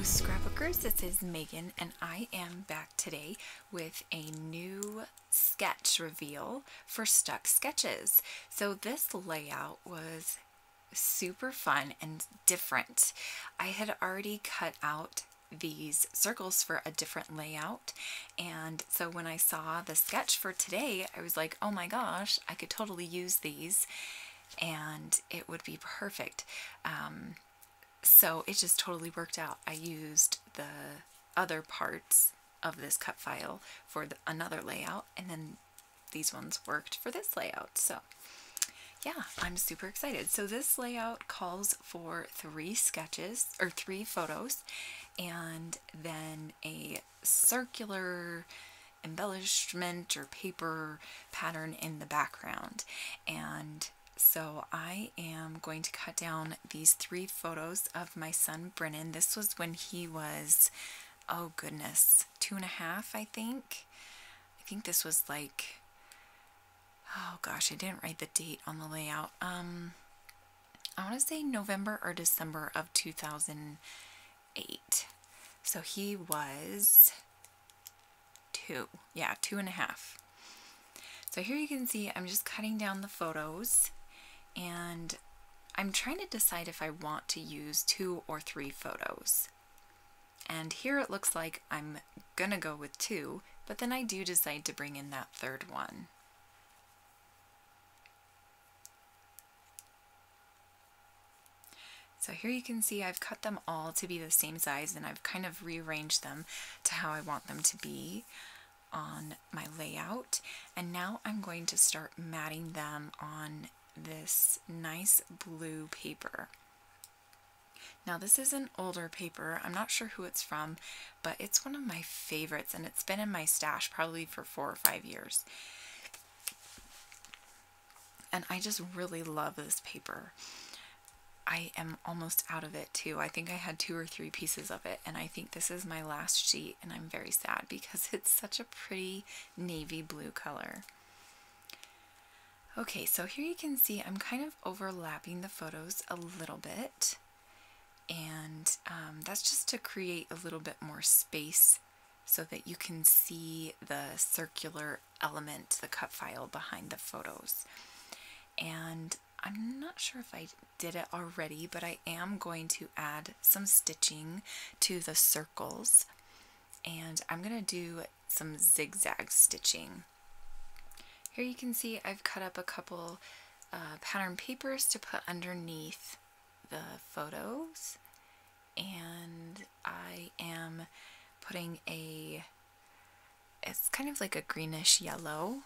Scrapbookers, this is Megan and I am back today with a new sketch reveal for Stuck Sketches. So this layout was super fun and different. I had already cut out these circles for a different layout, and so when I saw the sketch for today I was like, oh my gosh, I could totally use these and it would be perfect. So it just totally worked out. I used the other parts of this cut file for another layout, and then these ones worked for this layout. So yeah, I'm super excited. So this layout calls for 3 sketches, or 3 photos, and then a circular embellishment or paper pattern in the background. And so I am going to cut down these 3 photos of my son Brennan. This was when he was, oh goodness, 2.5, I think. I think this was like, oh gosh, I didn't write the date on the layout. I want to say November or December of 2008. So he was 2. Yeah, 2.5. So here you can see I'm just cutting down the photos, and I'm trying to decide if I want to use 2 or 3 photos. And here it looks like I'm gonna go with 2, but then I do decide to bring in that 3rd one. So here you can see I've cut them all to be the same size, and I've kind of rearranged them to how I want them to be on my layout. And now I'm going to start matting them on this nice blue paper. Now this is an older paper. I'm not sure who it's from, but it's one of my favorites, and it's been in my stash probably for 4 or 5 years. And I just really love this paper. I am almost out of it too. I think I had 2 or 3 pieces of it, and I think this is my last sheet, and I'm very sad because it's such a pretty navy blue color. Okay, so here you can see I'm kind of overlapping the photos a little bit, and that's just to create a little bit more space so that you can see the circular element, the cut file behind the photos. And I'm not sure if I did it already, but I am going to add some stitching to the circles, and I'm going to do some zigzag stitching. Here you can see I've cut up a couple pattern papers to put underneath the photos, and I am putting it's kind of like a greenish yellow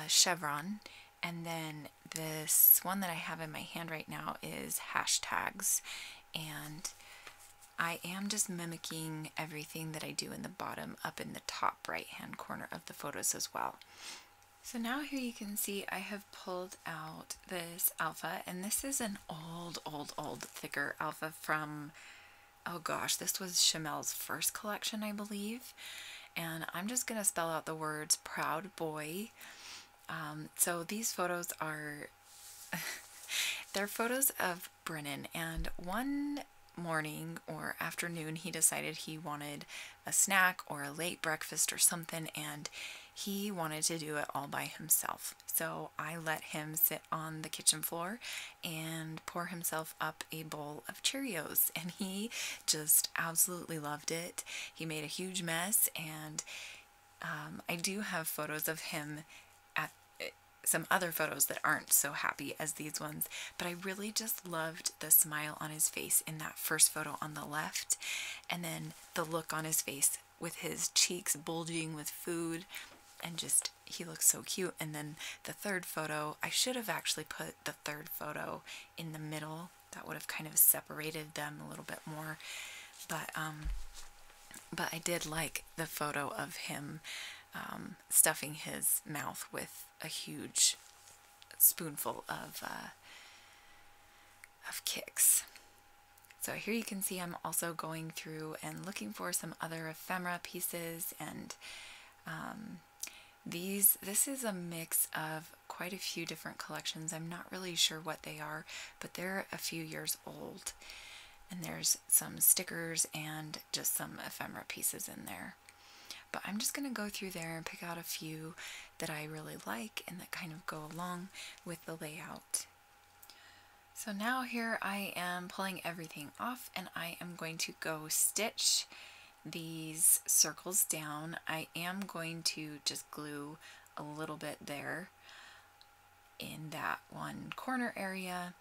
chevron. And then this one that I have in my hand right now is hashtags, and I am just mimicking everything that I do in the bottom up in the top right hand corner of the photos as well. So now here you can see I have pulled out this alpha, and this is an old thicker alpha from, oh gosh, this was Chamel's first collection, I believe. And I'm just gonna spell out the words Proud Boy. So these photos are, they're photos of Brennan, and one morning or afternoon he decided he wanted a snack or a late breakfast or something, and he wanted to do it all by himself. So I let him sit on the kitchen floor and pour himself up a bowl of Cheerios, and he just absolutely loved it. He made a huge mess, and I do have photos of him at some other photos that aren't so happy as these ones, but I really just loved the smile on his face in that first photo on the left, and then the look on his face with his cheeks bulging with food, and just, he looks so cute. And then the 3rd photo, I should have actually put the 3rd photo in the middle. That would have kind of separated them a little bit more, but I did like the photo of him stuffing his mouth with a huge spoonful of kicks. So here you can see I'm also going through and looking for some other ephemera pieces, and this is a mix of quite a few different collections. I'm not really sure what they are, but they're a few years old. And there's some stickers and just some ephemera pieces in there. But I'm just going to go through there and pick out a few that I really like and that kind of go along with the layout. So now here I am pulling everything off, and I am going to go stitch these circles down. I am going to just glue a little bit there in that one corner area,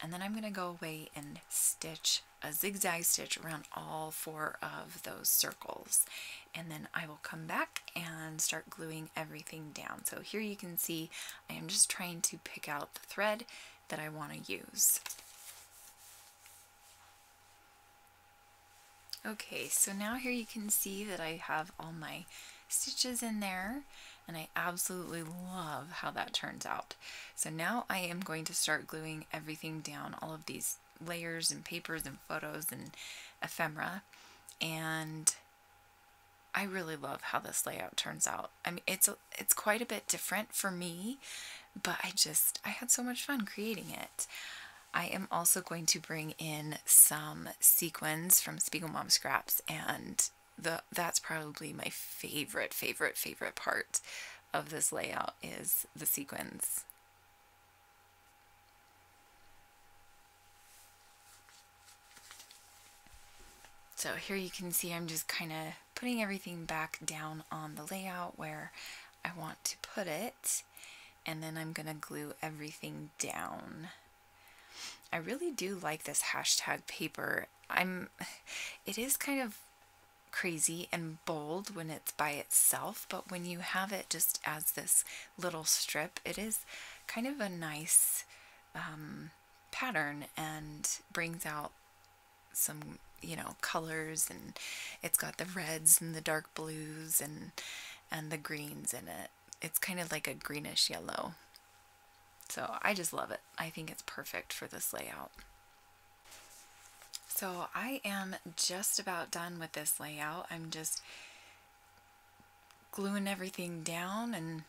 and then I'm going to go away and stitch a zigzag stitch around all 4 of those circles, and then I will come back and start gluing everything down. So here you can see I am just trying to pick out the thread that I want to use. Okay, so now here you can see that I have all my stitches in there, and I absolutely love how that turns out. So now I am going to start gluing everything down, all of these layers and papers and photos and ephemera, and I really love how this layout turns out. I mean, it's quite a bit different for me, but I had so much fun creating it. I am also going to bring in some sequins from Spiegel Mom Scraps, and that's probably my favorite part of this layout is the sequins. So here you can see I'm just kind of putting everything back down on the layout where I want to put it, and then I'm going to glue everything down. I really do like this hashtag paper. It is kind of crazy and bold when it's by itself, but when you have it just as this little strip, it is kind of a nice pattern and brings out some, colors, and it's got the reds and the dark blues and the greens in it. It's kind of like a greenish yellow. So I just love it. I think it's perfect for this layout. So I am just about done with this layout. I'm just gluing everything down and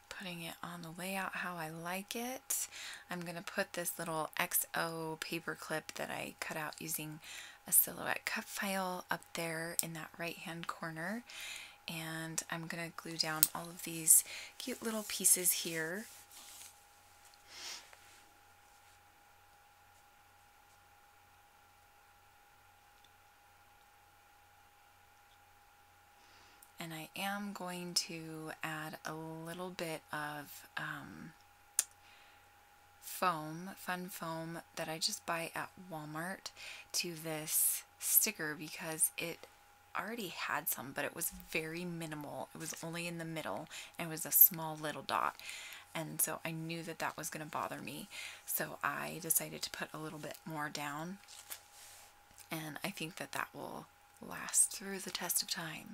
putting it on the layout how I like it. I'm going to put this little XO paper clip that I cut out using a silhouette cut file up there in that right hand corner. And I'm going to glue down all of these cute little pieces here. And I am going to add a little bit of fun foam that I just buy at Walmart to this sticker because it already had some, but it was very minimal. It was only in the middle and it was a small little dot, and so I knew that that was going to bother me, so I decided to put a little bit more down, and I think that that will last through the test of time.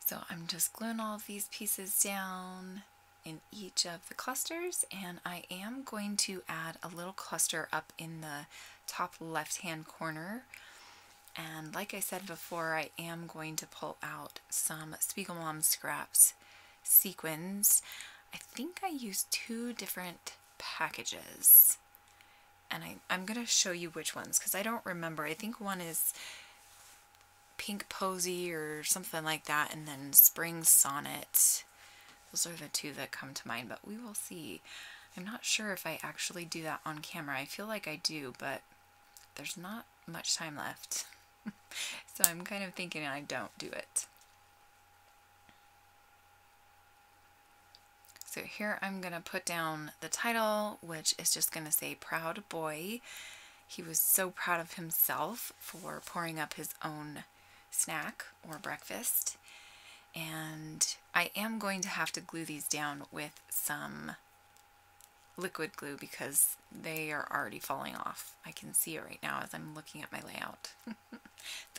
So I'm just gluing all of these pieces down in each of the clusters, and I am going to add a little cluster up in the top left hand corner. And like I said before, I am going to pull out some Spiegel Mom Scraps sequins. I think I used 2 different packages, and I'm going to show you which ones because I don't remember. I think one is Pink Posy or something like that, and then Spring Sonnet. Those are the 2 that come to mind, but we will see. I'm not sure if I actually do that on camera. I feel like I do, but there's not much time left. So I'm kind of thinking I don't do it. So here I'm going to put down the title, which is just going to say Proud Boy. He was so proud of himself for pouring up his own snack or breakfast. And I am going to have to glue these down with some liquid glue because they are already falling off. I can see it right now as I'm looking at my layout.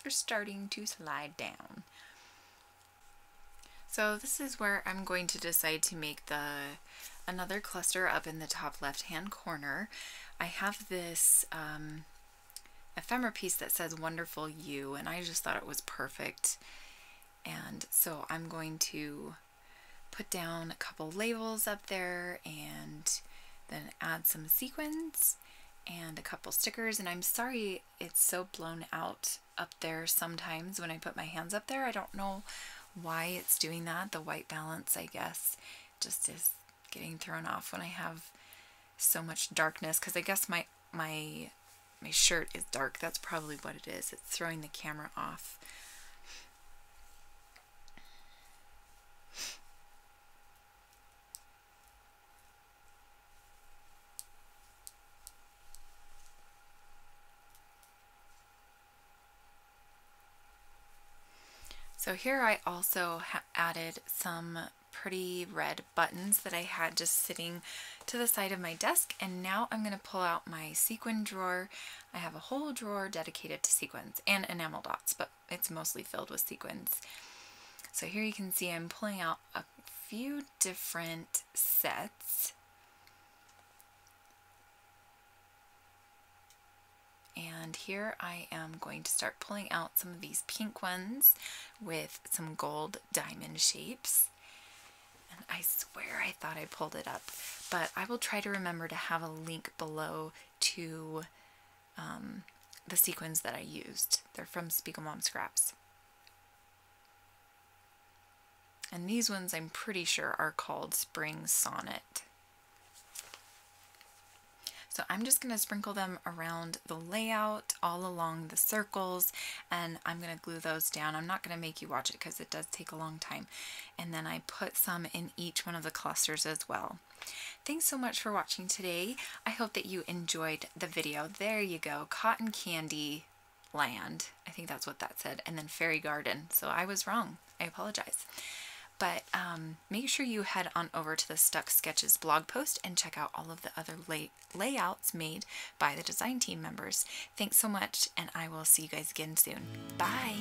They're starting to slide down. So this is where I'm going to decide to make another cluster up in the top left hand corner. I have this ephemera piece that says Wonderful You, and I just thought it was perfect. And so I'm going to put down a couple labels up there and then add some sequins and a couple stickers. And I'm sorry it's so blown out up there sometimes when I put my hands up there. I don't know why it's doing that. The white balance, I guess, just is getting thrown off when I have so much darkness, because I guess my shirt is dark. That's probably what it is. It's throwing the camera off. So here I also added some pretty red buttons that I had just sitting to the side of my desk, and now I'm going to pull out my sequin drawer. I have a whole drawer dedicated to sequins and enamel dots, but it's mostly filled with sequins. So here you can see I'm pulling out a few different sets. And here I am going to start pulling out some of these pink ones with some gold diamond shapes. And I swear I thought I pulled it up, but I will try to remember to have a link below to the sequins that I used. They're from Spiegel Mom Scraps. And these ones I'm pretty sure are called Spring Sonnet. So I'm just going to sprinkle them around the layout, all along the circles, and I'm going to glue those down. I'm not going to make you watch it because it does take a long time. And then I put some in each one of the clusters as well. Thanks so much for watching today. I hope that you enjoyed the video. There you go, Cotton Candy Land. I think that's what that said. And then Fairy Garden. So I was wrong. I apologize. But make sure you head on over to the Stuck Sketches blog post and check out all of the other layouts made by the design team members. Thanks so much, and I will see you guys again soon. Bye!